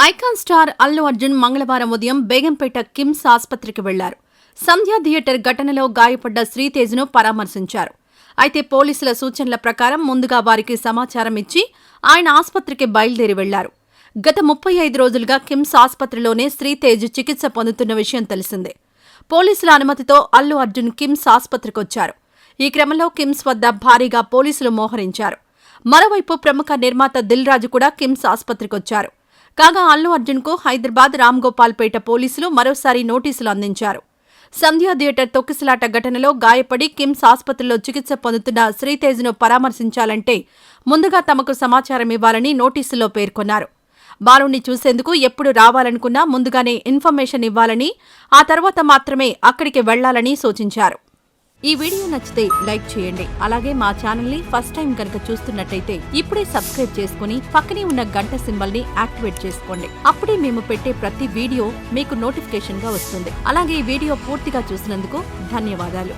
Icon star Allu Arjun మంగళవారం ఉదయం బేగంపేట కిమ్స్ ఆస్పత్రికి వెళ్లారు. సంధ్యా థియేటర్ ఘటనలో గాయపడ్డ శ్రీతేజ్ను పరామర్శించారు. అయితే పోలీసుల సూచనల ప్రకారం ముందుగా వారికి సమాచారం ఇచ్చి ఆయన ఆస్పత్రికి బయలుదేరి వెళ్లారు. గత 35 రోజులుగా కిమ్స్ ఆస్పత్రిలోనే శ్రీతేజ్ చికిత్స పొందుతున్న విషయం తెలిసిందే. పోలీసుల అనుమతితో అల్లు అర్జున్ కిమ్స్ ఆస్పత్రికొచ్చారు. ఈ క్రమంలో కిమ్స్ వద్ద భారీగా పోలీసులు మోహరించారు. మరోవైపు ప్రముఖ నిర్మాత దిల్ రాజు కూడా కిమ్స్ ఆస్పత్రికొచ్చారు. కాగా అల్లు అర్జున్కు హైదరాబాద్ రామ్గోపాల్పేట పోలీసులు మరోసారి నోటీసులు అందించారు. సంధ్యా థియేటర్ తొక్కిసలాట ఘటనలో గాయపడి కిమ్స్ ఆస్పత్రిలో చికిత్స పొందుతున్న శ్రీతేజ్ను పరామర్శించాలంటే ముందుగా తమకు సమాచారం ఇవ్వాలని నోటీసులో పేర్కొన్నారు. బాలుణ్ణి చూసేందుకు ఎప్పుడు రావాలనుకున్నా ముందుగానే ఇన్ఫర్మేషన్ ఇవ్వాలని, ఆ తర్వాత మాత్రమే అక్కడికి వెళ్లాలని సూచించారు. ఈ వీడియో నచ్చితే లైక్ చేయండి. అలాగే మా ఛానల్ ని ఫస్ట్ టైం కనుక చూస్తున్నట్టయితే ఇప్పుడే సబ్స్క్రైబ్ చేసుకుని పక్కనే ఉన్న గంట సింబల్ ని యాక్టివేట్ చేసుకోండి. అప్పుడే మేము పెట్టే ప్రతి వీడియో మీకు నోటిఫికేషన్ గా వస్తుంది. అలాగే ఈ వీడియో పూర్తిగా చూసినందుకు ధన్యవాదాలు.